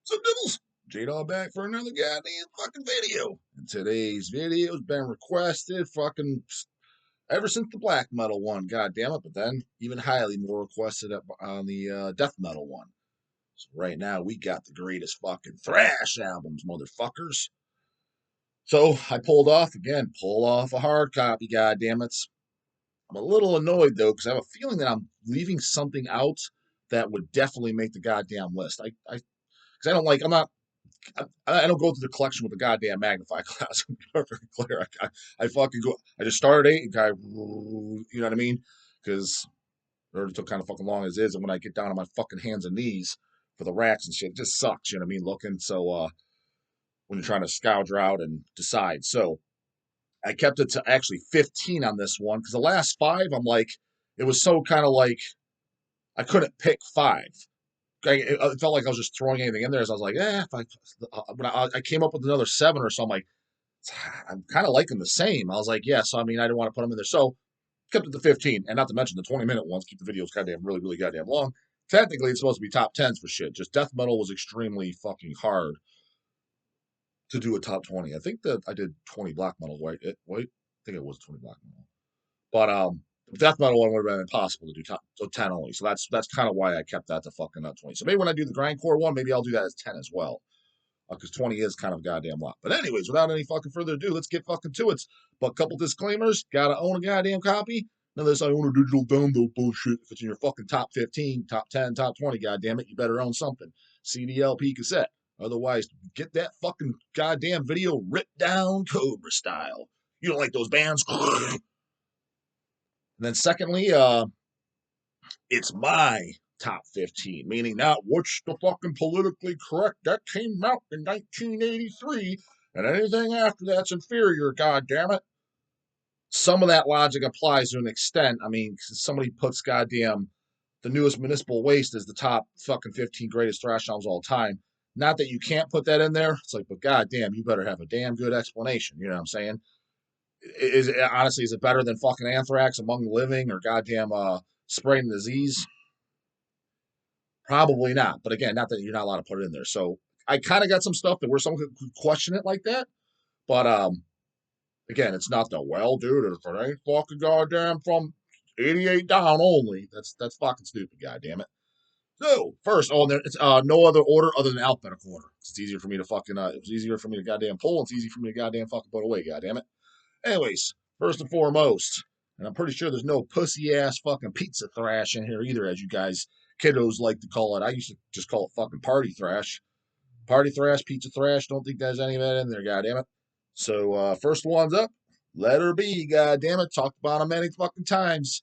So, Dibbles, J-Dawg back for another goddamn fucking video. And today's video has been requested fucking ever since the black metal one, goddamn it. But then even highly more requested on the death metal one. So right now we got the greatest fucking thrash albums, motherfuckers. So I pull off a hard copy, goddamn it. I'm a little annoyed though because I have a feeling that I'm leaving something out that would definitely make the goddamn list. Because I don't like. I'm not I don't go through the collection with a goddamn magnifying glass. To be perfectly clear, I fucking go. I just started eight, and you know what I mean? Because it already took kind of fucking long as is, and when I get down on my fucking hands and knees for the racks and shit, it just sucks. You know what I mean? Looking so when you're trying to scourge out and decide. So I kept it to actually 15 on this one because the last five, I'm like, it was so kind of like I couldn't pick five. It felt like I was just throwing anything in there. As I was like, when I came up with another seven or so, I'm like, I'm kind of liking the same. I was like, yeah. So I mean, I didn't want to put them in there, so kept it to 15, and not to mention the 20-minute ones. Keep the videos goddamn really goddamn long. Technically, it's supposed to be top tens for shit. Just death metal was extremely fucking hard to do a top 20. I think that I did 20 black metal. Wait, I think it was 20 black metal, but the death metal one would have been impossible to do top so 10 only. So that's kind of why I kept that to fucking 20. So maybe when I do the grindcore one, maybe I'll do that as 10 as well. Because 20 is kind of a goddamn lot. But anyways, without any fucking further ado, let's get fucking to it. But a couple disclaimers. Gotta own a goddamn copy. None of this I own a digital download bullshit. If it's in your fucking top 15, top 10, top 20, goddamn it, you better own something. CDLP cassette. Otherwise, get that fucking goddamn video ripped down Cobra style. You don't like those bands? And then secondly, it's my top 15, meaning not what's the fucking politically correct that came out in 1983, and anything after that's inferior, god damn it. Some of that logic applies to an extent. I mean, somebody puts goddamn the newest municipal waste as the top fucking 15 greatest thrash albums of all time. Not that you can't put that in there. It's like, but goddamn, you better have a damn good explanation. You know what I'm saying? Honestly, is it better than fucking Anthrax, Among the Living, or goddamn Spreading Disease? Probably not. But again, not that you're not allowed to put it in there. So I kind of got some stuff that where someone could question it like that. But again, it's not the well, dude. If it ain't fucking goddamn from 88 down only, that's fucking stupid. Goddamn it. So first, there it's no other order other than alphabetical order. It's easier for me to fucking it was easier for me to goddamn pull. It's easy for me to goddamn fucking put away. Goddamn it. Anyways, first and foremost, and I'm pretty sure there's no pussy ass fucking pizza thrash in here either, as you guys kiddos like to call it. I used to just call it fucking party thrash. Party thrash, pizza thrash. Don't think there's any of that in there, goddamn it. So first one's up. Letter B, goddamn it. Talked about it many fucking times.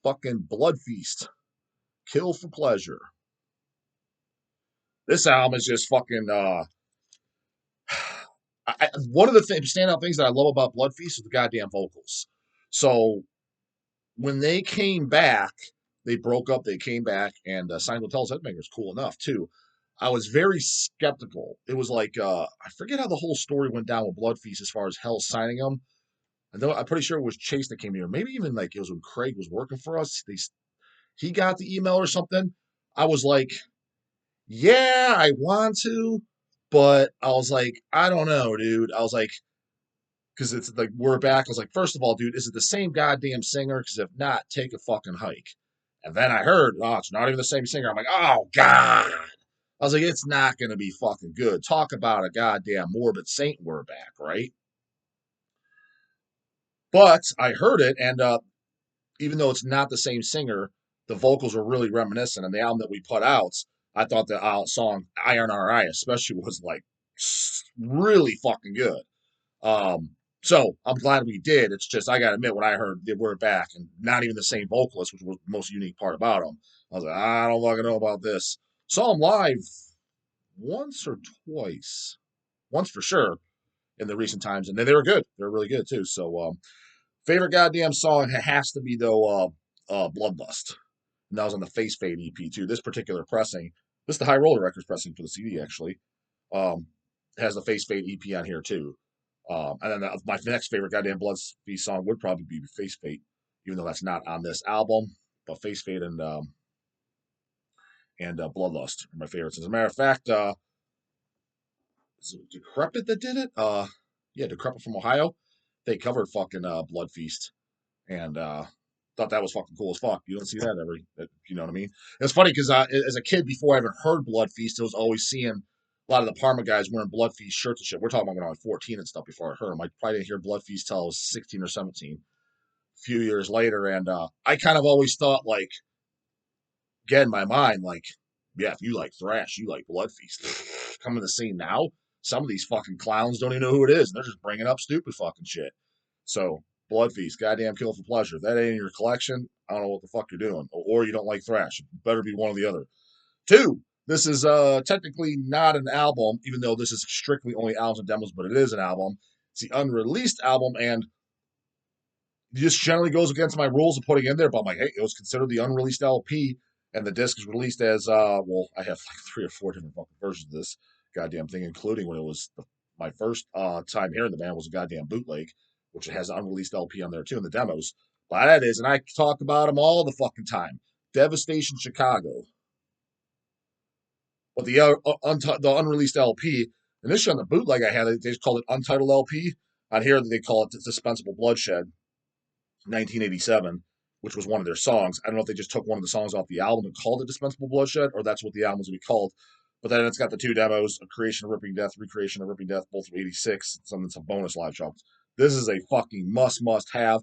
Fucking Blood Feast. Kill for Pleasure. This album is just fucking one of the standout things that I love about Blood Feast is the goddamn vocals. So when they came back, they broke up, they came back, and signed with Tell's Headbanger is cool enough, too. I was very skeptical. It was like, I forget how the whole story went down with Blood Feast as far as Hell signing them. I'm pretty sure it was Chase that came here. Maybe even like it was when Craig was working for us. He got the email or something. I was like, yeah, I want to, but I was like, I don't know, dude. I was like, because it's like we're back. I was like, first of all, dude, is it the same goddamn singer? Because if not, take a fucking hike. And then I heard, oh, it's not even the same singer. I'm like, oh god. I was like, it's not gonna be fucking good. Talk about a goddamn morbid saint. We're back, right? But I heard it, and even though it's not the same singer, the vocals were really reminiscent. And the album that we put out, I thought the song "Iron Our Eye" especially was like really fucking good. So I'm glad we did. It's just I gotta admit when I heard they were back and not even the same vocalist, which was the most unique part about them. I was like, I don't fucking know about this. Saw them live once or twice, once for sure in the recent times, and they were good. They were really good too. So favorite goddamn song has to be though Bloodlust. And that was on the Face Fade EP too. This particular pressing, this is the High Roller Records pressing for the CD actually. Has the Face Fade EP on here too. And then my next favorite goddamn Blood Feast song would probably be Face Fate, even though that's not on this album. But Face Fate and Bloodlust are my favorites. As a matter of fact, is it Decrepit that did it? Yeah, Decrepit from Ohio. They covered fucking Blood Feast, and thought that was fucking cool as fuck. You don't see that you know what I mean? It's funny because as a kid, before I even heard Blood Feast, I was always seeing a lot of the Parma guys wearing Blood Feast shirts and shit. We're talking about when I was 14 and stuff before I heard them. I probably didn't hear Blood Feast till I was 16 or 17. A few years later, and I kind of always thought like, get in my mind, like, yeah, if you like thrash, you like Blood Feast. Coming to the scene now, some of these fucking clowns don't even know who it is, and they're just bringing up stupid fucking shit. So, Blood Feast, goddamn kill for pleasure. If that ain't in your collection, I don't know what the fuck you're doing. Or you don't like thrash. It better be one or the other. Two, this is technically not an album, even though this is strictly only albums and demos, but it is an album. It's the unreleased album, and this generally goes against my rules of putting in there, but I'm like, hey, it was considered the unreleased LP, and the disc is released as well, I have like 3 or 4 different fucking versions of this goddamn thing, including when it was my first time hearing the band was a goddamn bootleg, which has an unreleased LP on there too in the demos. But that is, and I talk about them all the fucking time. Devastation Chicago. But the unreleased LP, initially on the bootleg I had, they just called it Untitled LP. On here, they call it Dispensable Bloodshed. 1987, which was one of their songs. I don't know if they just took one of the songs off the album and called it Dispensable Bloodshed, or that's what the album was going to be called. But then it's got the 2 demos, A Creation of Ripping Death, Recreation of Ripping Death, both from 86, some bonus live shows. This is a fucking must have.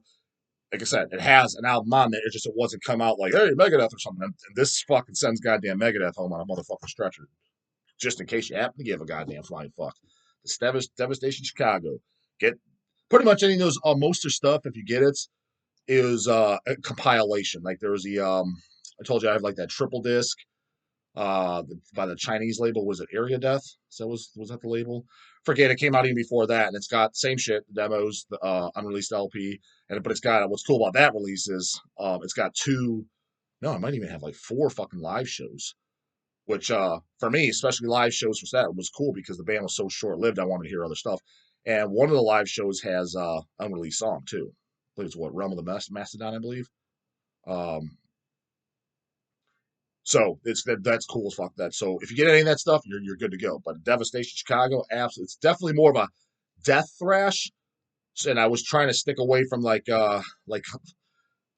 Like I said, it has an album on there. It wasn't come out like, hey, Megadeth or something. And this fucking sends goddamn Megadeth home on a motherfucking stretcher. Just in case you happen to give a goddamn flying fuck. The Devastation Chicago. Get pretty much any of those most of stuff if you get it is a compilation. Like there was I told you I have like that triple disc by the Chinese label. Was it Area Death? So was that the label? Forget it. Came out even before that, and it's got same shit, the demos, the unreleased LP, but it's got what's cool about that release is it's got 2. No, it might even have like 4 fucking live shows. Which for me, especially live shows for that, was cool because the band was so short lived. I wanted to hear other stuff, and one of the live shows has unreleased song too. I believe it's what Realm of the Mastodon, I believe. Um, so that's cool as fuck. That so if you get any of that stuff, you're good to go. But Devastation Chicago, absolutely, it's definitely more of a death thrash. And I was trying to stick away from like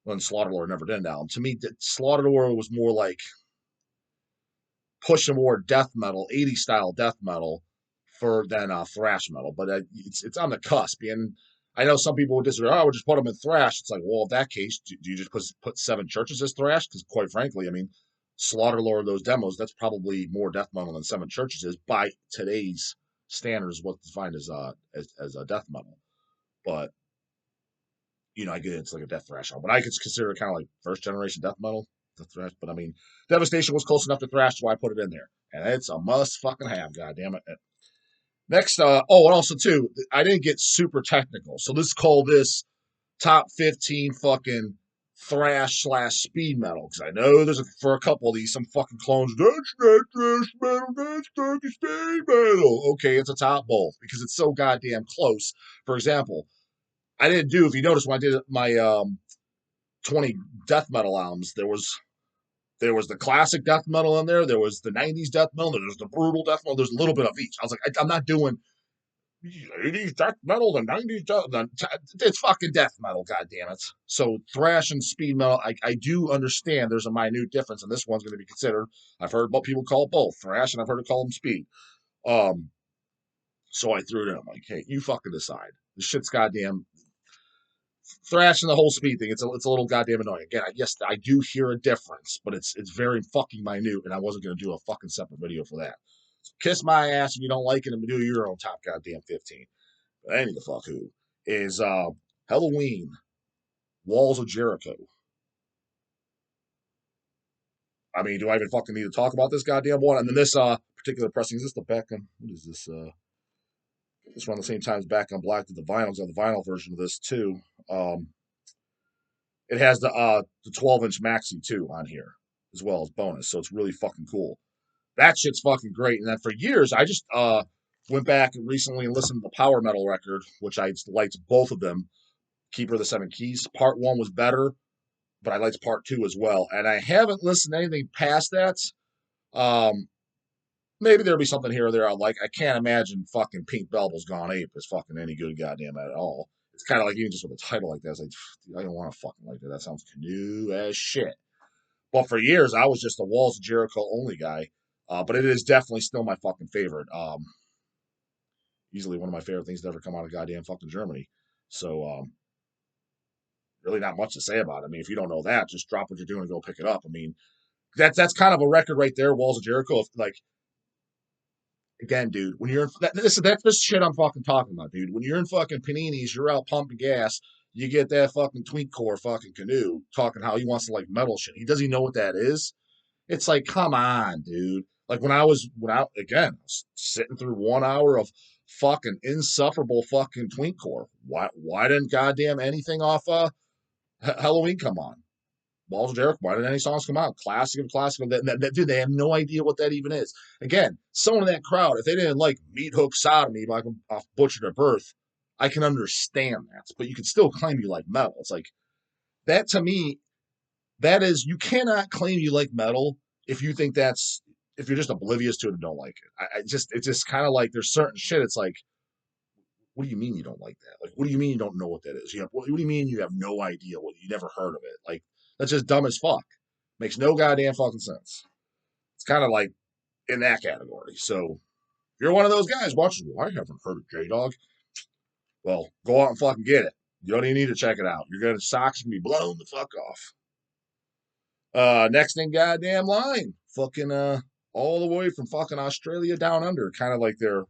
when Slaughterlord never did an album. To me, Slaughterlord was more like pushing more death metal, 80s style death metal than thrash metal. But it's on the cusp. And I know some people would disagree. Oh, we'll just put them in thrash. It's like, well, in that case, do you just put 7 Churches as thrash? Because quite frankly, I mean, Slaughterlord, those demos, that's probably more death metal than 7 Churches is by today's standards. What's defined as a death metal. But I get it's like a death thrash album, but I could consider it kind of like first generation death metal. The thrash, but I mean, Devastation was close enough to thrash, so I put it in there, and it's a must fucking have. God damn it! Next, and also too, I didn't get super technical, so let's call this top 15 fucking thrash / speed metal, because I know there's for a couple of these some fucking clones. That's not thrash metal. That's fucking speed metal. Okay, it's a top both because it's so goddamn close. For example, I didn't do, if you notice, when I did my 20 death metal albums, there was the classic death metal in there. There was the 90s death metal. There's the brutal death metal. There's a little bit of each. I was like, I'm not doing 80s death metal, the 90s death. It's fucking death metal, goddammit. So thrash and speed metal, I do understand there's a minute difference, and this one's going to be considered. I've heard people call it both thrash, and I've heard it call them speed. So I threw it in. I'm like, hey, you fucking decide. This shit's goddamn thrash and the whole speed thing. It's a little goddamn annoying. Again, yes, I do hear a difference, but it's very fucking minute, and I wasn't going to do a fucking separate video for that. So kiss my ass if you don't like it, and do your own top goddamn 15. But any the fuck who is Halloween, Walls of Jericho. I mean, do I even fucking need to talk about this goddamn one? And then this particular pressing, is this the back on, what is this? This around the same time as Back on Black did the vinyls on the vinyl version of this too. It has the 12-inch maxi too on here as well as bonus, so it's really fucking cool. That shit's fucking great. And then for years, I just went back and recently and listened to the Power Metal record, which I liked both of them. Keeper of the Seven Keys. Part 1 was better, but I liked Part 2 as well. And I haven't listened to anything past that. maybe there'll be something here or there I like. I can't imagine fucking Pink Belble's Gone Ape is fucking any good goddamn at all. It's kind of like even just with a title like that, it's like, I don't want to fucking like that. That sounds canoe as shit. But for years, I was just a Walls of Jericho only guy. But it is definitely still my fucking favorite. Easily one of my favorite things to ever come out of goddamn fucking Germany. So, really not much to say about it. I mean, if you don't know that, just drop what you're doing and go pick it up. I mean, that's kind of a record right there, Walls of Jericho. If, like, again, dude, when you're in, that's this shit I'm fucking talking about, dude. When you're in fucking Paninis, you're out pumping gas. You get that fucking Tweakcore fucking canoe talking how he wants to like metal shit. He doesn't even know what that is. It's like, come on, dude. Like when I was sitting through 1 hour of fucking insufferable fucking Tweakcore. Why didn't goddamn anything off Halloween come on? Walls of Jericho. Why didn't any songs come out? Classic of classic. Dude, they have no idea what that even is. Again, someone in that crowd, if they didn't like Meat Hook Sodomy by off Butcher to Birth, I can understand that. But you can still claim you like metal. It's like that to me. That is, you cannot claim you like metal if you think that's if you're just oblivious to it and don't like it. It's just kind of like there's certain shit. It's like, what do you mean you don't like that? Like, what do you mean you don't know what that is? What do you mean you have no idea what you never heard of it? Like, that's just dumb as fuck. Makes no goddamn fucking sense. It's kind of like in that category. So if you're one of those guys watching, well, I haven't heard of J-Dog. Well, go out and fucking get it. You don't even need to check it out. You're gonna socks gonna be blown the fuck off. Next in goddamn line, fucking all the way from fucking Australia down under, kind of like their,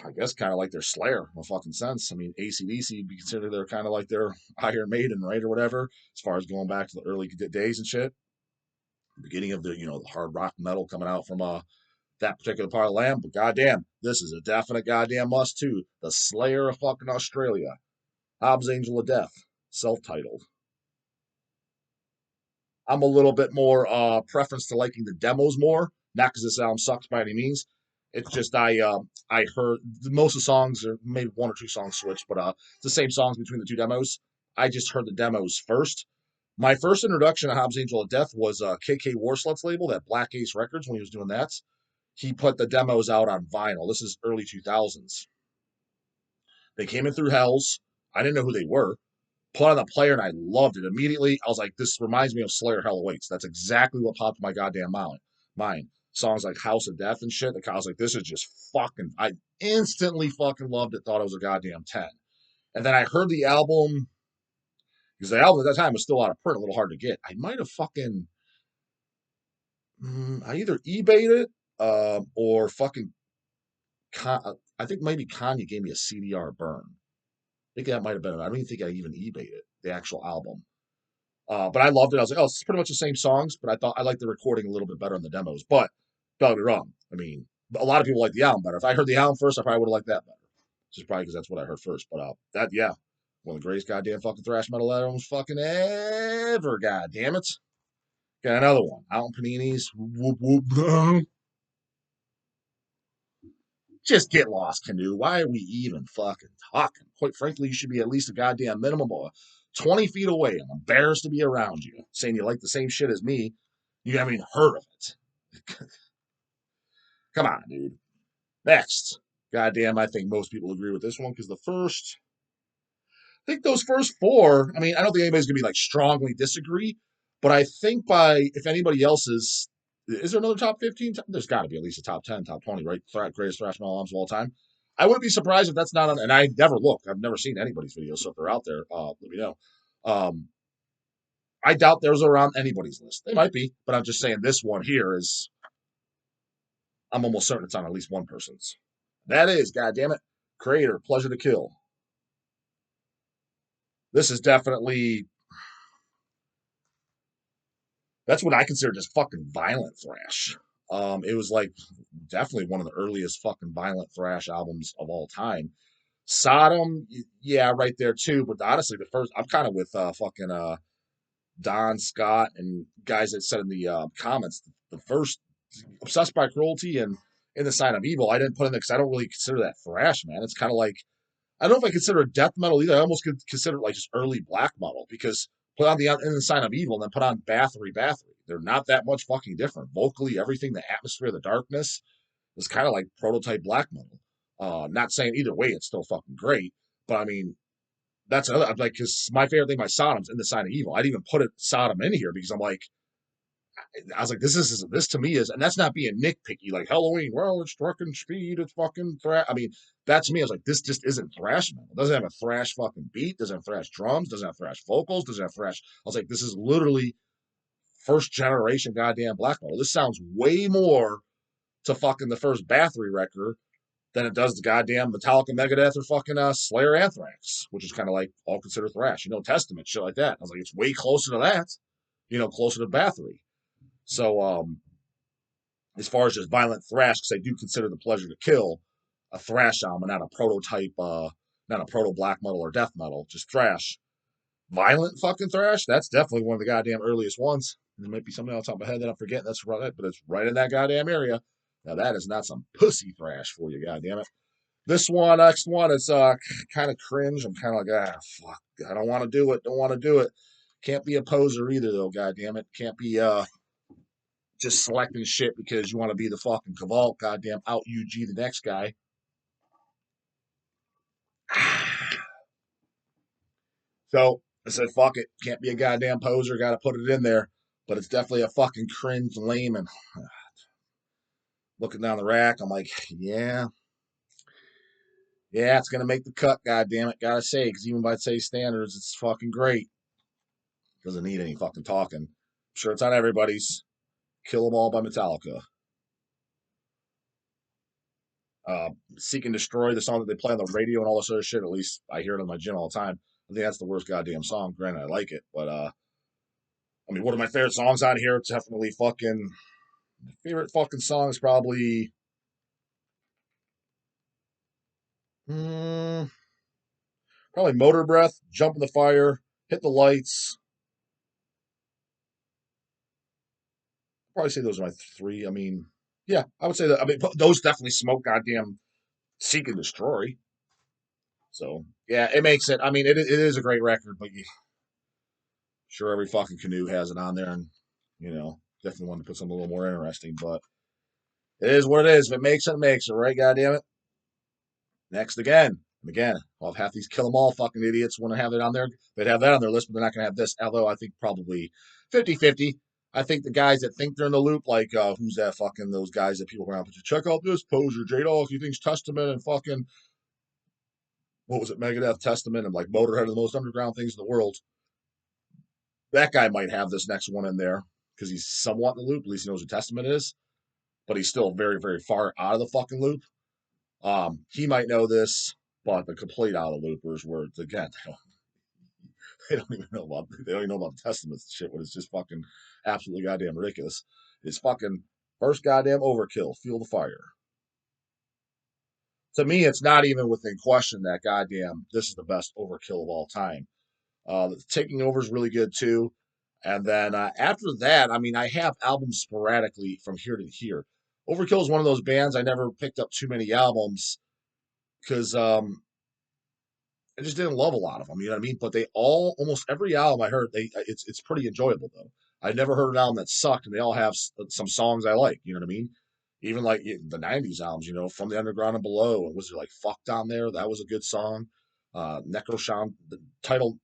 I guess, kind of like their Slayer, in a fucking sense. I mean, AC/DC would be considered they're kind of like their Iron Maiden, right, or whatever, as far as going back to the early days and shit. The beginning of the the hard rock metal coming out from that particular part of the land. But goddamn, this is a definite goddamn must too. The Slayer of fucking Australia, Hobbs Angel of Death, self-titled. I'm a little bit more preference to liking the demos more. Not because this album sucks by any means. It's just I heard most of the songs, or maybe one or two songs switched, but it's the same songs between the two demos. I just heard the demos first. My first introduction to Hobbs Angel of Death was KK Warslut's label, that Black Ace Records, when he was doing that. He put the demos out on vinyl. This is early 2000s. They came in through Hells. I didn't know who they were. Put on the player and I loved it immediately. I was like, this reminds me of Slayer Hell Awaits. That's exactly what popped in my goddamn mind. Songs like House of Death and shit. I was like, this is just fucking. I instantly fucking loved it. Thought it was a goddamn 10. And then I heard the album because the album at that time was still out of print, a little hard to get. I might have fucking. I either eBayed it or fucking. I think maybe Kanye gave me a CDR burn. I think that might have been it. I don't even think I even eBayed it, the actual album. But I loved it. I was like, oh, it's pretty much the same songs, but I thought I liked the recording a little bit better on the demos. But don't get me wrong. I mean, a lot of people like the album better. If I heard the album first, I probably would have liked that better. Just probably because that's what I heard first. But yeah, one of the greatest goddamn fucking thrash metal albums fucking ever. God damn it. Got another one. Out in Panini's. Whoop, whoop. Just get lost, Canoe. Why are we even fucking talking? Quite frankly, you should be at least a goddamn minimum of 20 feet away. I'm embarrassed to be around you. Saying you like the same shit as me. You haven't even heard of it. Come on, dude. Next. Goddamn, I think most people agree with this one because I think those first four, I mean, I don't think anybody's going to be like strongly disagree, but I think if anybody else is there another top 15? There's got to be at least a top 10, top 20, right? Greatest thrash metal albums of all time. I wouldn't be surprised if that's not on, and I never look. I've never seen anybody's videos, so if they're out there, let me know. I doubt those are on anybody's list. They might be, but I'm just saying this one here is, I'm almost certain it's on at least one person's. That is, goddammit, Creator, Pleasure to Kill. This is definitely, that's what I consider just fucking violent thrash. It was like definitely one of the earliest fucking violent thrash albums of all time. Sodom, yeah, right there too. But honestly, the first, I'm kind of with fucking Don Scott and guys that said in the comments, the first Obsessed by Cruelty and In the Sign of Evil, I didn't put in there because I don't really consider that thrash, man. It's kind of like, I don't know if I consider it death metal either. I almost could consider it like just early black metal because put on the In the Sign of Evil and then put on Bathory. they're not that much fucking different. Vocally, everything, the atmosphere, the darkness is kind of like prototype black metal. Not saying either way, it's still fucking great, but I mean, that's another, like, because my favorite thing by Sodom's In the Sign of Evil. I'd even put it Sodom in here because I'm like, I was like, this to me is, and that's not being nitpicky, like Halloween. Well, it's fucking speed, it's fucking thrash. I mean, that to me, I was like, this just isn't thrash metal. It doesn't have a thrash fucking beat, doesn't have thrash drums, doesn't have thrash vocals, doesn't have thrash. I was like, this is literally first generation goddamn black metal. This sounds way more to fucking the first Bathory record than it does the goddamn Metallica, Megadeth, or fucking Slayer, Anthrax, which is kind of like all considered thrash, Testament, shit like that. I was like, it's way closer to that, closer to Bathory. So, as far as just violent thrash, because I do consider The Pleasure to Kill a thrash album, not a prototype, not a proto black metal or death metal, just thrash. Violent fucking thrash, that's definitely one of the goddamn earliest ones. There might be something else on top of my head that I'm forgetting. That's right, but it's right in that goddamn area. Now that is not some pussy thrash for you, goddamn it. This one, next one, it's kind of cringe. I'm kind of like, fuck, I don't want to do it. Don't want to do it. Can't be a poser either, though. Goddamn it, can't be just selecting shit because you want to be the fucking Cavalt. Goddamn, out UG the next guy. So I said, fuck it. Can't be a goddamn poser. Got to put it in there. But it's definitely a fucking cringe, lame, and looking down the rack, I'm like, yeah, it's gonna make the cut. Goddamn it, gotta say, because even by today's standards, it's fucking great. Doesn't need any fucking talking. I'm sure it's on everybody's. Kill 'Em All by Metallica. Seek and Destroy, the song that they play on the radio and all this other shit. At least I hear it in my gym all the time. I think that's the worst goddamn song. Granted, I like it, but I mean, one of my favorite songs on here. It's definitely fucking favorite fucking song is probably. Probably Motor Breath, Jump in the Fire, Hit the Lights. Probably say those are my three. I mean, yeah, I would say that. I mean, those definitely smoke goddamn Seek and Destroy. So yeah, it makes it. I mean, it is a great record, but sure every fucking canoe has it on there, and definitely want to put something a little more interesting. But it is what it is. If it makes it, it makes it, right? Goddamn it. Next again. And again, I'll have half these Kill 'Em All fucking idiots want to have it on there. They'd have that on their list, but they're not going to have this. Although I think probably 50-50. I think the guys that think they're in the loop, like, who's that fucking, those guys that people around, but you check out this poser, J-Dawg, he thinks Testament and fucking, what was it, Megadeth, Testament, and like Motorhead are the most underground things in the world. That guy might have this next one in there because he's somewhat in the loop. At least he knows what Testament is, but he's still very, very far out of the fucking loop. He might know this, but the complete out of the loopers, where again, they don't even know about the Testament shit when it's just fucking absolutely goddamn ridiculous. It's fucking first goddamn Overkill, Feel the Fire. To me, it's not even within question that goddamn this is the best Overkill of all time. Taking Over is really good too. And then after that, I mean, I have albums sporadically from here to here. Overkill is one of those bands I never picked up too many albums because I just didn't love a lot of them. You know what I mean? But they all, almost every album I heard, it's pretty enjoyable though. I never heard an album that sucked, and they all have some songs I like. You know what I mean? Even like the '90s albums, From the Underground and Below, and was there like "Fucked" on there? That was a good song. Necroshine, the title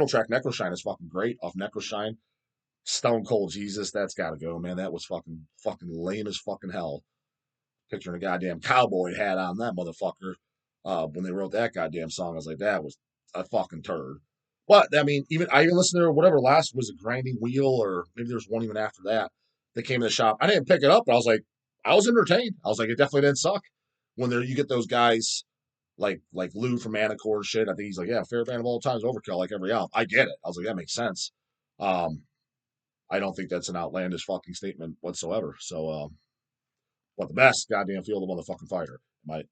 track "Necroshine" is fucking great off Necroshine. Stone Cold Jesus, that's gotta go, man. That was fucking lame as fucking hell. Picturing a goddamn cowboy hat on that motherfucker. When they wrote that goddamn song, I was like, that was a fucking turd. But I mean, I even listened to whatever last was a Grinding Wheel, or maybe there's one even after that. That came in the shop. I didn't pick it up, but I was entertained. I was like, it definitely didn't suck. When you get those guys like Lou from Anacore and shit. I think he's like, yeah, favorite band of all time is Overkill, like every album. I get it. I was like, that makes sense. I don't think that's an outlandish fucking statement whatsoever. So, but the best goddamn Feel the Motherfucking Fire. My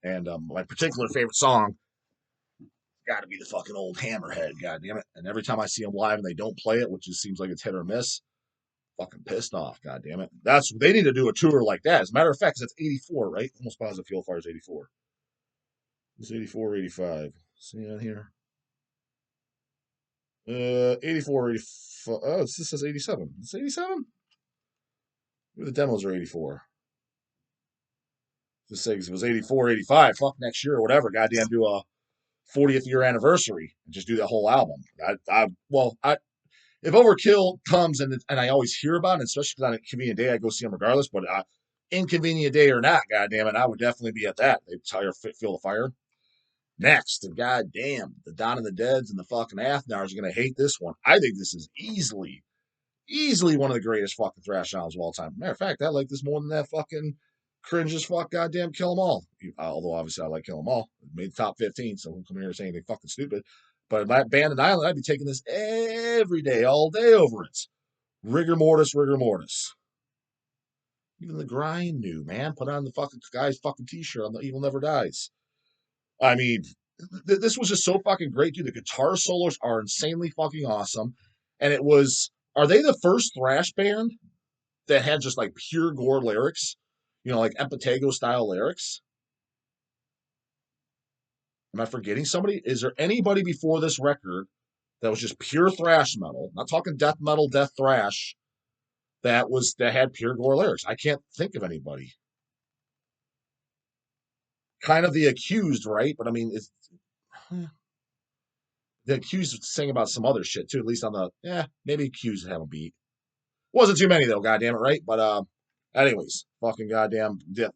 particular favorite song got to be the fucking old Hammerhead. Goddamn it! And every time I see them live and they don't play it, which just seems like it's hit or miss, fucking pissed off. Goddamn it! They need to do a tour like that. As a matter of fact, it's '84, right? Almost positive Feel Fire's '84. It's 84, 85. See on here. 84, 85. Oh, this says 87. It's 87? The demos are 84. Just say if it was 84, 85, fuck next year or whatever. Goddamn, do a 40th year anniversary and just do that whole album. If Overkill comes and I always hear about it, especially because on a convenient day I go see them regardless, but inconvenient day or not, goddamn it, I would definitely be at that. They tire feel the fire. Next, and goddamn, the Dawn of the Deads and the fucking Athnars are gonna hate this one. I think this is easily one of the greatest fucking thrash albums of all time. Matter of fact, I like this more than that fucking cringe as fuck goddamn Kill 'Em All. Although obviously I like Kill 'Em All. It made the top 15, so don't come here saying they fucking stupid. But my Band and Island, I'd be taking this every day, all day over it. Rigor mortis, rigor mortis. Even the grind knew, man. Put on the fucking guy's fucking t-shirt on the Evil Never Dies. I mean, this was just so fucking great, dude. The guitar solos are insanely fucking awesome. And it was, are they the first thrash band that had just like pure gore lyrics? You know, like Empatago style lyrics? Am I forgetting somebody? Is there anybody before this record that was just pure thrash metal? Not talking death metal, death thrash. That had pure gore lyrics. I can't think of anybody. Kind of the Accused, right? But I mean, it's the Accused sing about some other shit too. At least on the maybe Accused have a beat. Wasn't too many though, goddamn it, right? But anyways, fucking goddamn, yeah.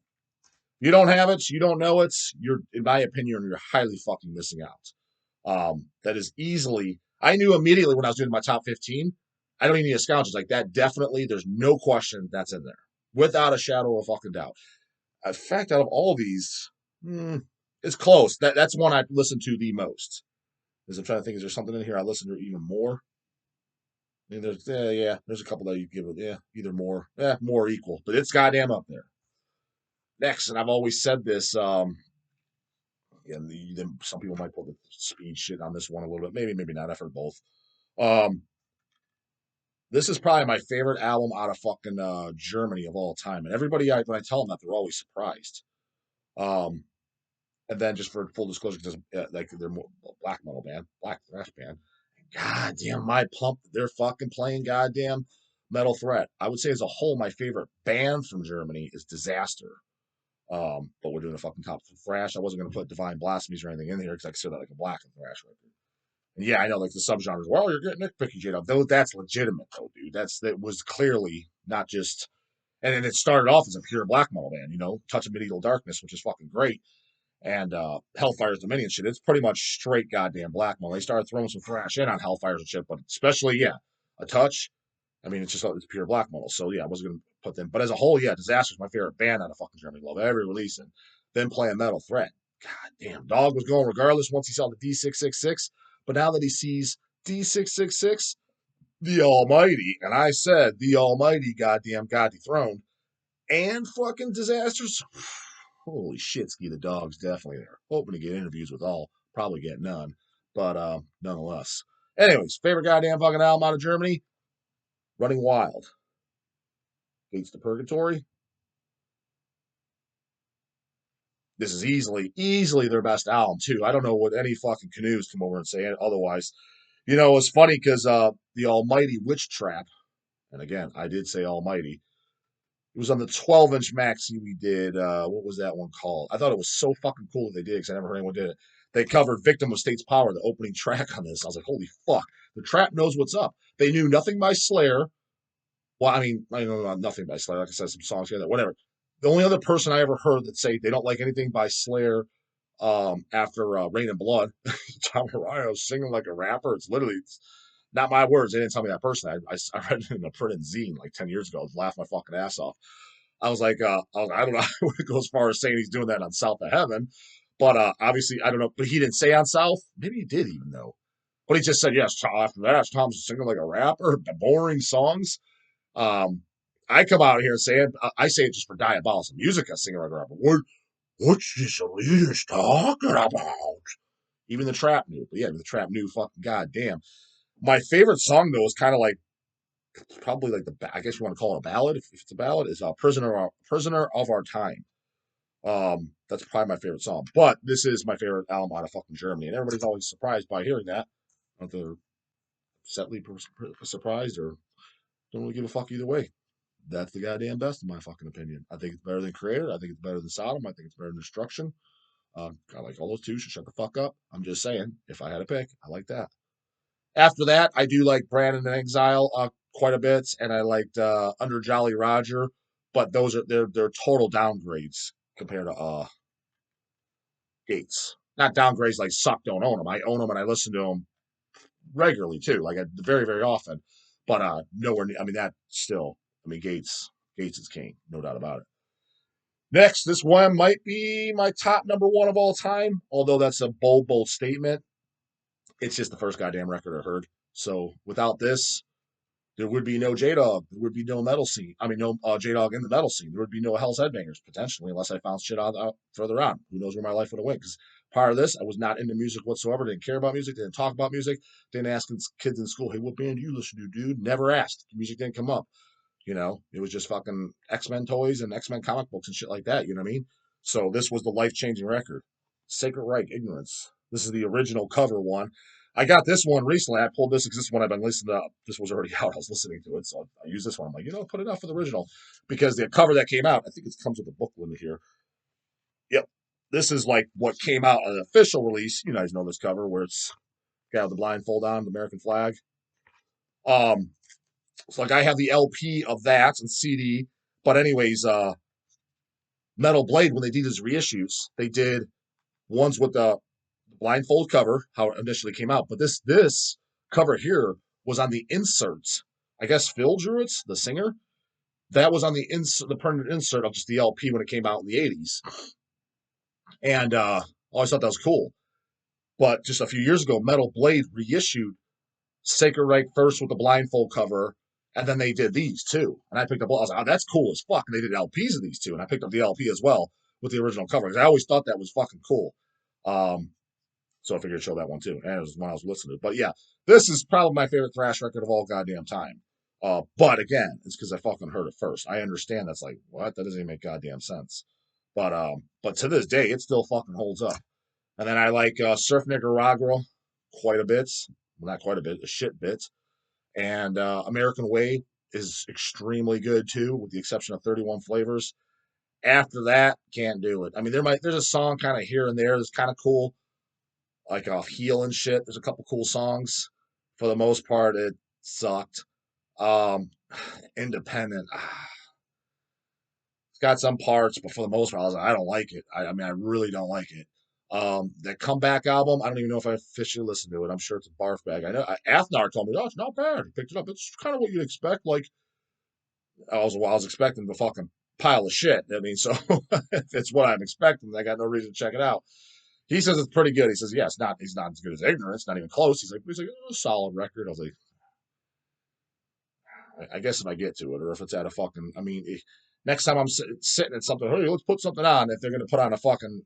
You don't have it, you don't know it. You're, in my opinion, you're highly fucking missing out. That is easily. I knew immediately when I was doing my top 15. I don't even need a scout. It's like that. Definitely, there's no question that's in there, without a shadow of fucking doubt. In fact, out of all these, it's close. That's one I listen to the most. Because I'm trying to think, is there something in here I listen to even more? I mean, there's a couple that you give it, either more or equal, but it's goddamn up there. Next, and I've always said this, and some people might pull the speed shit on this one a little bit, maybe not. I've heard both. Um, this is probably my favorite album out of fucking Germany of all time, and everybody, when I tell them that, they're always surprised. Um, and then just for full disclosure, because like they're more black metal band, black thrash band. Goddamn, my pump, they're fucking playing goddamn Metal Threat. I would say as a whole, my favorite band from Germany is Disaster. But we're doing a fucking top thrash. I wasn't going to put Divine Blasphemies or anything in here because I consider that like a black and thrash record. And yeah, I know like the subgenres. Well, you're getting nitpicky, J Dog. Though that's legitimate, though, dude. That was clearly not just. And then it started off as a pure black metal band, you know, Touch of Medieval Darkness, which is fucking great, and Hellfire's Dominion shit. It's pretty much straight goddamn black metal. They started throwing some thrash in on Hellfires and shit, but especially a touch. I mean, it's pure black metal. So yeah, I wasn't gonna put them, but as a whole, yeah, Disaster's my favorite band out of fucking Germany. Love every release and then playing Metal Threat. God damn, Dawg was going regardless once he saw the D666, but now that he sees D666, the Almighty, and I said the Almighty, goddamn, God dethroned, and fucking Disasters. Holy shit, Ski the Dog's definitely there. Hoping to get interviews with all, probably get none, but nonetheless. Anyways, favorite goddamn fucking album out of Germany, Running Wild. Gates to Purgatory. This is easily their best album too. I don't know what any fucking canoes come over and say otherwise. You know, it's funny because the Almighty Witch Trap, and again, I did say Almighty. It was on the 12-inch maxi we did. What was that one called? I thought it was so fucking cool that they did because I never heard anyone did it. They covered Victim of State's Power, the opening track on this. I was like, holy fuck. The Trap knows what's up. They knew nothing by Slayer. Well, I mean, I know nothing by Slayer. Like I said, some songs here, that whatever. The only other person I ever heard that say they don't like anything by Slayer after Rain and Blood, Tom Araya singing like a rapper. It's not my words. They didn't tell me that person. I read it in a print and zine like 10 years ago. I was laughing my fucking ass off. I was like, I don't know. I would go as far as saying he's doing that on South of Heaven, but obviously I don't know. But he didn't say on South. Maybe he did even though. But he just said yes. After that, Tom's singing like a rapper, the boring songs. Um, I come out here saying I say it just for diabolical music. I sing like a rapper. What's this elitist talking about? Even the Trap knew. But yeah, the Trap knew. Fucking goddamn. My favorite song though is kind of like probably like I guess you want to call it a ballad. If it's a ballad, is Prisoner of Our Time. That's probably my favorite song. But this is my favorite album out of fucking Germany, and everybody's always surprised by hearing that. I don't know if they're upsetly surprised or don't really give a fuck either way. That's the goddamn best, in my fucking opinion. I think it's better than Creator. I think it's better than Sodom. I think it's better than Destruction. I like all those two. Should shut the fuck up. I'm just saying, if I had to pick, I like that. After that, I do like Brandon and Exile quite a bit, and I liked Under Jolly Roger, but those are they're total downgrades compared to Gates. Not downgrades like suck, don't own them. I own them and I listen to them regularly too, like very very often, but nowhere. I mean that still. I mean Gates is king, no doubt about it. Next, this one might be my top number one of all time, although that's a bold statement. It's just the first goddamn record I heard. So without this, there would be no J Dawg. There would be no metal scene. I mean, no J Dawg in the metal scene. There would be no Hell's Headbangers potentially, unless I found shit out further on. Who knows where my life would have went? Because prior to this, I was not into music whatsoever. Didn't care about music. Didn't talk about music. Didn't ask kids in school, "Hey, what band do you listen to, dude?" Never asked. Music didn't come up. It was just fucking X-Men toys and X-Men comic books and shit like that. You know what I mean? So this was the life-changing record. Sacred Reich, Ignorance. This is the original cover one. I got this one recently. I pulled this because this one I've been listening to. This was already out. I was listening to it, so I used this one. I'm like, put it out for the original because the cover that came out, I think it comes with a booklet in here. Yep, this is like what came out on the official release. You guys know this cover where it's got the blindfold on, the American flag. It's like I have the LP of that and CD. But anyways, Metal Blade, when they did his reissues, they did ones with the blindfold cover, how it initially came out. But this cover here was on the insert. I guess Phil drew it, the singer. That was on the permanent insert of just the LP when it came out in the 80s. And I always thought that was cool. But just a few years ago, Metal Blade reissued Sacred Reich first with the blindfold cover, and then they did these too. And I picked up, I was like, oh, that's cool as fuck. And they did LPs of these two, and I picked up the LP as well with the original cover because I always thought that was fucking cool. So I figured I'd show that one too. And it was when I was listening to it. But yeah, this is probably my favorite thrash record of all goddamn time. But again, it's because I fucking heard it first. I understand that's like, what? That doesn't even make goddamn sense. But to this day, it still fucking holds up. And then I like Surf Nicaragua quite a bit. Well, not quite a bit, a shit bit. And American Way is extremely good too, with the exception of 31 Flavors. After that, can't do it. I mean, there's a song kind of here and there that's kind of cool, like off Heel and shit. There's a couple cool songs. For the most part, it sucked. Um, Independent, it's got some parts, but for the most part, I was like, I don't like it. I mean, I really don't like it. That comeback album, I don't even know if I officially listened to it. I'm sure it's a barf bag. I know Athnar told me, oh, it's not bad. He picked it up. It's kind of what you'd expect. Like I was expecting the fucking pile of shit. I mean, so if it's what I'm expecting, I got no reason to check it out. He says it's pretty good. He says, yeah, he's not as good as Ignorance, not even close. He's like, oh, solid record. I was like, I guess if I get to it, or if it's at a fucking, I mean, next time I'm sitting at something, hey, let's put something on. If they're going to put on a fucking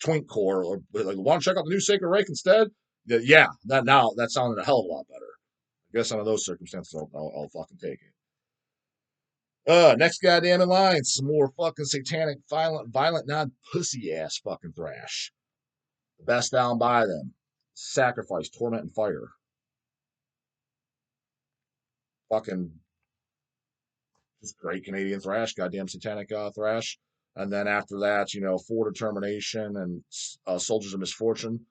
Twink Core, or like, want to check out the new Sacred Reich instead? Yeah, that sounded a hell of a lot better. I guess under those circumstances, I'll fucking take it. Next goddamn in line, some more fucking satanic, violent, non-pussy ass fucking thrash. The best down by them. Sacrifice, Torment, and Fire. Fucking just great Canadian thrash, goddamn satanic thrash. And then after that, For Determination and Soldiers of Misfortune.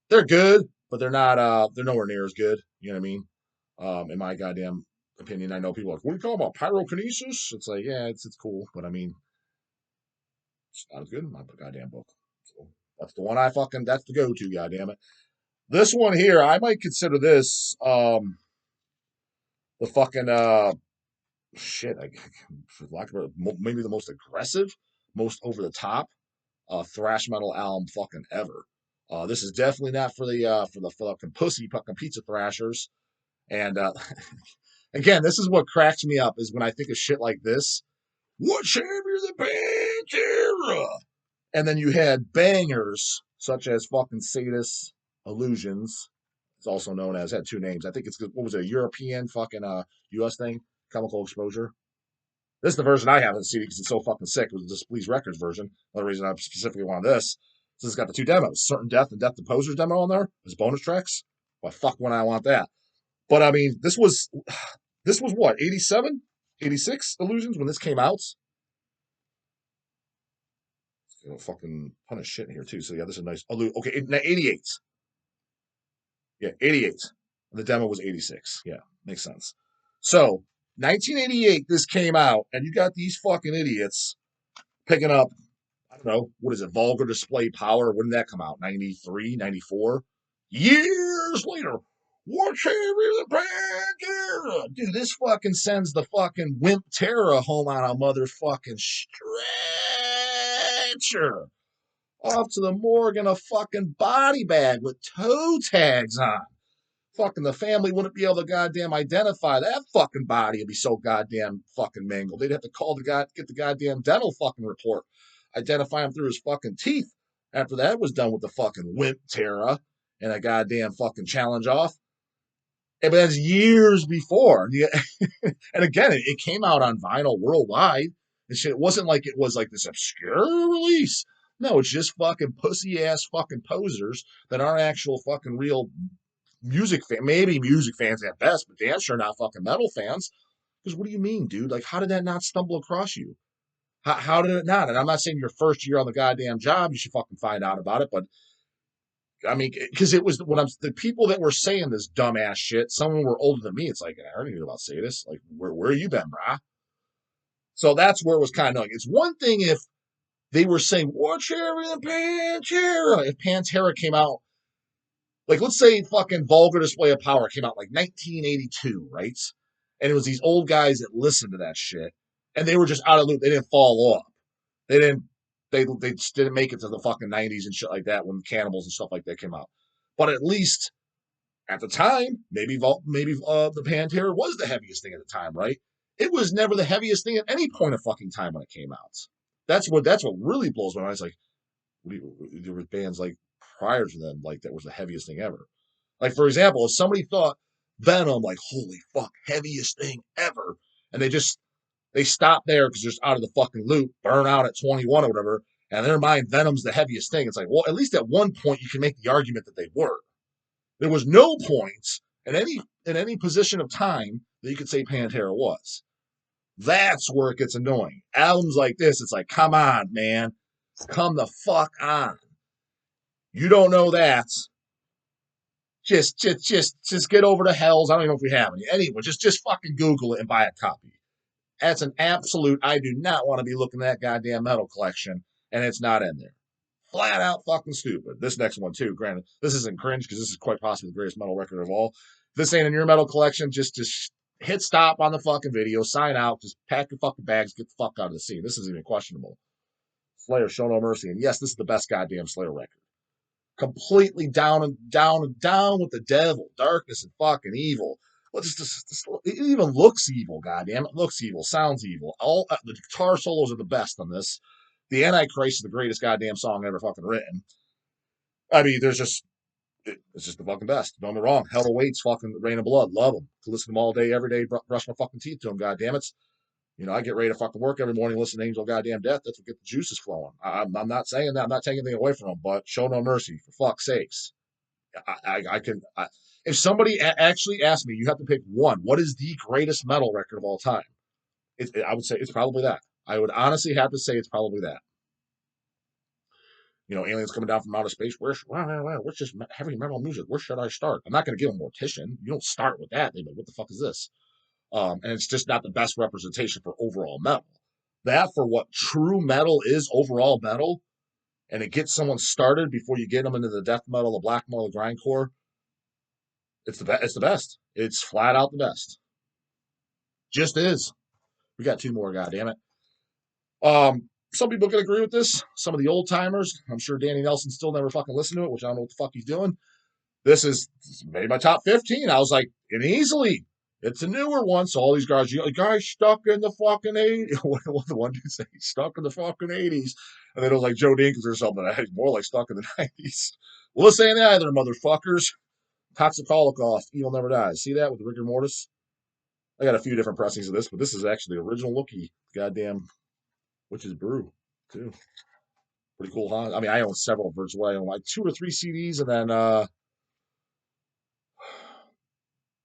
They're good, but they're nowhere near as good. You know what I mean? In my goddamn opinion, I know people are like, what are you talking about? Pyrokinesis? It's like, yeah, it's cool, but I mean, it's not as good in my goddamn book. So that's the one that's the go-to, goddamn it. This one here, I might consider this the fucking shit. For lack of maybe the most aggressive, most over the top thrash metal album fucking ever. This is definitely not for the fucking pussy fucking pizza thrashers. And again, this is what cracks me up is when I think of shit like this. What champion the Pantera? And then you had bangers such as fucking Sadist Illusions. It's also known as, had two names. I think it's, what was it, a European fucking US thing? Chemical Exposure. This is the version I have in the CD because it's so fucking sick. It was the Displeased Records version. Another reason I specifically wanted this. So it's got the two demos, Certain Death and Death Deposers demo on there as bonus tracks. Well, fuck when I want that. But I mean, this was what, 87? '86 Illusions when this came out. Fucking ton of shit in here too. So yeah, this is nice. Okay, 88. Yeah, 88. The demo was 86. Yeah, makes sense. So 1988, this came out, and you got these fucking idiots picking up, I don't know, what is it, Vulgar Display Power? When did that come out? 93, 94? Years later. What's the Pantera? Dude, this fucking sends the fucking wimp Terra home on a motherfucking stretcher. Off to the morgue in a fucking body bag with toe tags on. Fucking the family wouldn't be able to goddamn identify that fucking body. It'd be so goddamn fucking mangled. They'd have to call get the goddamn dental fucking report, identify him through his fucking teeth. After that was done with the fucking wimp Terra and a goddamn fucking challenge off. But that's years before. And again, it came out on vinyl worldwide and shit. It wasn't like it was like this obscure release. No, it's just fucking pussy ass fucking posers that aren't actual fucking real maybe music fans at best, but damn sure not fucking metal fans. Because what do you mean, dude? Like, how did that not stumble across you? How did it not? And I'm not saying your first year on the goddamn job, you should fucking find out about it, but I mean, because it was when I'm the people that were saying this dumbass shit, some of them were older than me. It's like, I already knew about say this. Like, where you been, brah? So that's where it was kind of annoying. It's one thing if they were saying, what's everything Pantera? If Pantera came out, like, let's say fucking Vulgar Display of Power came out like 1982, right? And it was these old guys that listened to that shit, and they were just out of loop. They didn't fall off. They didn't. They just didn't make it to the fucking 90s and shit like that when Cannibals and stuff like that came out. But at least at the time, maybe the Pantera was the heaviest thing at the time, right? It was never the heaviest thing at any point of fucking time when it came out. That's what really blows my mind. It's like there were bands like prior to them like that was the heaviest thing ever. Like for example, if somebody thought Venom like holy fuck heaviest thing ever, and they stop there because they're just out of the fucking loop, burn out at 21 or whatever, and in their mind Venom's the heaviest thing. It's like well at least at one point you can make the argument that they were. There was no point in any position of time that you could say Pantera was. That's where it gets annoying. Albums like this, it's like, come on, man. Come the fuck on. You don't know that. Just get over to Hells. I don't even know if we have any. Anyway, just fucking Google it and buy a copy. That's an absolute. I do not want to be looking at that goddamn metal collection, and it's not in there. Flat out fucking stupid. This next one too. Granted, this isn't cringe because this is quite possibly the greatest metal record of all. If this ain't in your metal collection, just hit stop on the fucking video, sign out, just pack your fucking bags, get the fuck out of the scene. This isn't even questionable. Slayer, Show No Mercy, and yes, this is the best goddamn Slayer record. Completely down and down and down with the devil, darkness and fucking evil. Well, it even looks evil, goddamn it. Looks evil, sounds evil. All the guitar solos are the best on this. The Antichrist is the greatest goddamn song ever fucking written. I mean, it's just the fucking best. Don't get me wrong. Hell Awaits, fucking Rain of Blood. Love them. Can listen to them all day, every day, brush my fucking teeth to them, goddamn it. You know, I get ready to fucking work every morning, listen to Angel Goddamn Death. That's what get the juices flowing. I'm not saying that. I'm not taking anything away from them, but Show No Mercy, for fuck's sakes. If somebody actually asked me, you have to pick one. What is the greatest metal record of all time? I would say it's probably that. I would honestly have to say it's probably that. You know, aliens coming down from outer space. What's just heavy metal music? Where should I start? I'm not going to give a mortician. You don't start with that. They go, what the fuck is this? And it's just not the best representation for overall metal. That for what true metal is overall metal, and it gets someone started before you get them into the death metal, the black metal, the grindcore. It's the best. It's the best. It's flat out the best. Just is. We got two more. God damn it. Some people can agree with this. Some of the old timers. I'm sure Danny Nelson still never fucking listened to it, which I don't know what the fuck he's doing. This made my top 15. I was like, and easily. It's a newer one, so all these guys stuck in the fucking 80s. What the one dude say? Stuck in the fucking 80s. And then it was like Joe Dinkins or something. More like stuck in the 90s. Well, this ain't either, motherfuckers. Toxic Holocaust, Evil Never Dies. See that with the rigor mortis? I got a few different pressings of this, but this is actually the original looky. Goddamn Witch's Brew, too. Pretty cool, huh? I mean, I own several virtual. I own like 2 or 3 CDs, and then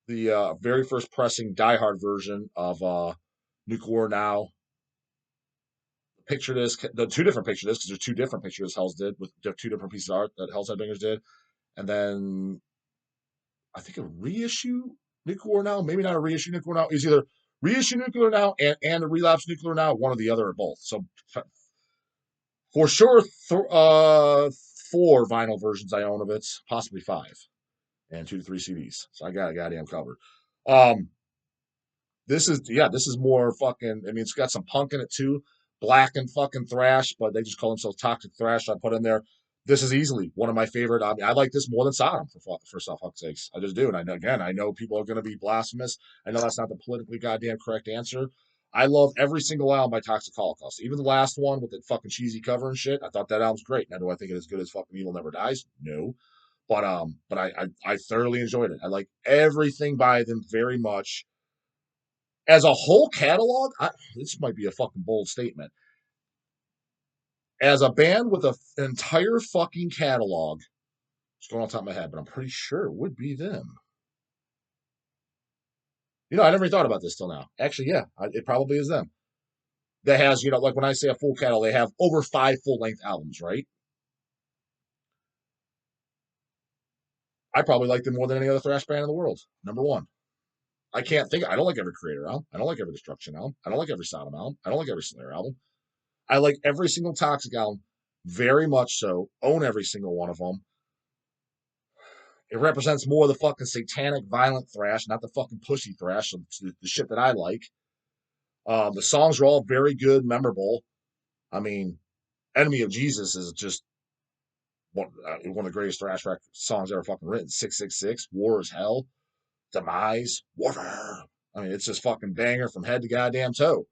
the very first pressing Die Hard version of Nuclear Now. Picture This, the two different Picture This, because there's two different Picture This Hells did with two different pieces of art that Hell's Headbangers did. And then I think a reissue Nuclear Now, maybe not a reissue Nuclear Now. It's either reissue Nuclear Now and a relapse Nuclear Now, one or the other or both. So for sure, 4 vinyl versions I own of it, possibly 5, and 2 to 3 CDs. So I got it goddamn covered. This is more fucking. I mean, it's got some punk in it too, black and fucking thrash, but they just call themselves toxic thrash. So I put in there. This is easily one of my favorite. I mean, I like this more than Sodom for fuck's sakes. I just do, and I know people are going to be blasphemous. I know that's not the politically goddamn correct answer. I love every single album by Toxic Holocaust, even the last one with the fucking cheesy cover and shit. I thought that album's great. Now, do I think it as good as fucking Evil Never Dies? No, but I thoroughly enjoyed it. I like everything by them very much. As a whole catalog, this might be a fucking bold statement. As a band with an entire fucking catalog, it's going on top of my head, but I'm pretty sure it would be them. You know, I never thought about this till now. Actually, yeah, it probably is them. That has, you know, like when I say a full catalog, they have over 5 full-length albums, right? I probably like them more than any other thrash band in the world. Number one. I can't think. I don't like every Creator album. I don't like every Destruction album. I don't like every Sodom album. I don't like every Slayer album. I like every single Toxic album very much so. Own every single one of them. It represents more of the fucking satanic, violent thrash, not the fucking pussy thrash, the shit that I like. The songs are all very good, memorable. I mean, Enemy of Jesus is just one of the greatest thrash songs ever fucking written. 666, War is Hell, Demise, Warfare. I mean, it's just fucking banger from head to goddamn toe.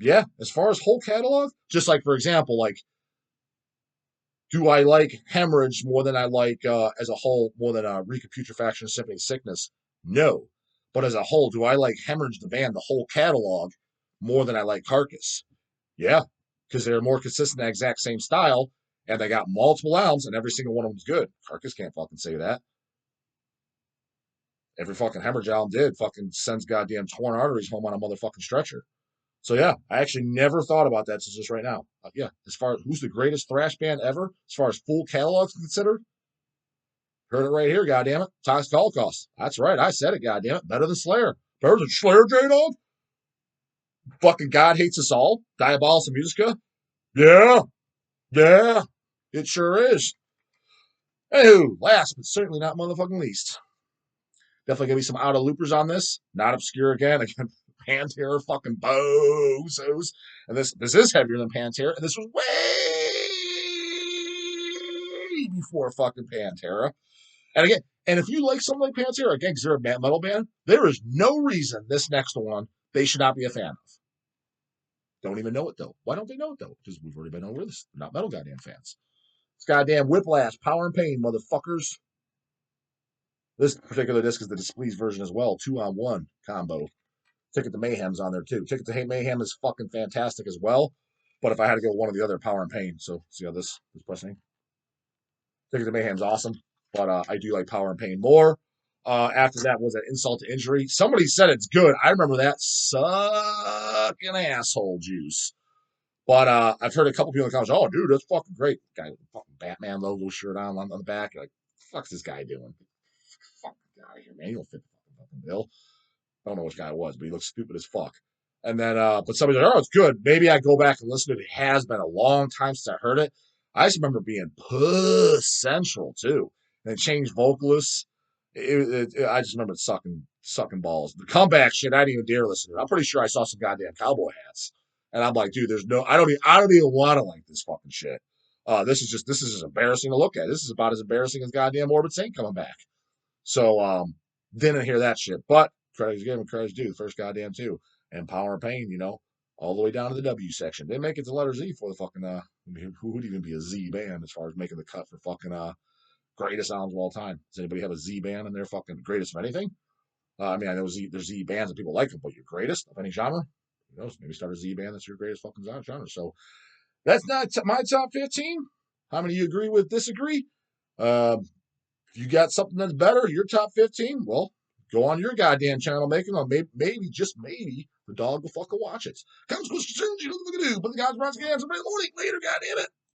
Yeah, as far as whole catalog, just like, for example, like, do I like Hemorrhage more than I like, as a whole, more than Reek of Putrefaction and Symphony of Sickness? No. But as a whole, do I like Hemorrhage, the band, the whole catalog, more than I like Carcass? Yeah, because they're more consistent, exact same style, and they got multiple albums, and every single one of them's good. Carcass can't fucking say that. Every fucking Hemorrhage album did fucking sends goddamn torn arteries home on a motherfucking stretcher. So yeah, I actually never thought about that until just right now. Yeah, as far as who's the greatest thrash band ever, as far as full catalogs considered, heard it right here, goddammit. Toxic Holocaust. That's right, I said it, goddammit. Better than Slayer. Better than Slayer, J-Dog? Fucking God Hates Us All. Diabolis Musica. Yeah, yeah, it sure is. Anywho, last but certainly not motherfucking least. Definitely gonna be some out of loopers on this. Not obscure again. Again, Pantera fucking bozos. And this is heavier than Pantera. And this was way before fucking Pantera. And again, and if you like something like Pantera, again, because they're a metal band, there is no reason this next one they should not be a fan of. Don't even know it though. Why don't they know it though? Because we've already been over this. They're not metal goddamn fans. It's goddamn Whiplash, Power and Pain, motherfuckers. This particular disc is the Displeased version as well, 2-on-1 combo. Ticket to Mayhem's on there too. Ticket to Mayhem is fucking fantastic as well. But if I had to go one or the other, Power and Pain. So see how this is pressing. Ticket to Mayhem's awesome, but I do like Power and Pain more. After that was an Insult to Injury. Somebody said it's good. I remember that sucking asshole juice. But I've heard a couple people in the comments, oh, dude, that's fucking great. Guy with the fucking Batman logo shirt on the back. You're like, fuck's this guy doing? Fuck out of here, man. You don't fit the fucking bill. I don't know which guy it was, but he looks stupid as fuck. And then, but somebody's like, oh, it's good. Maybe I go back and listen to it. It has been a long time since I heard it. I just remember being Puss Central, too. And it changed vocalists. I just remember sucking balls. The comeback shit, I didn't even dare listen to it. I'm pretty sure I saw some goddamn cowboy hats. And I'm like, dude, I don't even want to like this fucking shit. This is just embarrassing to look at. This is about as embarrassing as goddamn Morbid Saint coming back. So, didn't hear that shit. But credit's given, credit's due. The first goddamn two. And Power and Pain, you know, all the way down to the W section. They make it to letter Z for the fucking, who would even be a Z band as far as making the cut for fucking, greatest albums of all time? Does anybody have a Z band in their fucking greatest of anything? I mean, I know there's Z bands and people like them, but your greatest of any genre? Who knows? Maybe start a Z band that's your greatest fucking genre. So that's not my top 15. How many of you agree with disagree? If you got something that's better, your top 15, well, go on your goddamn channel, make it on. Maybe, just maybe, the dog will fucking watch it. Comes, questions, you know what to do. But the guys, Bronx, Somebody in the morning. Later, goddamn it.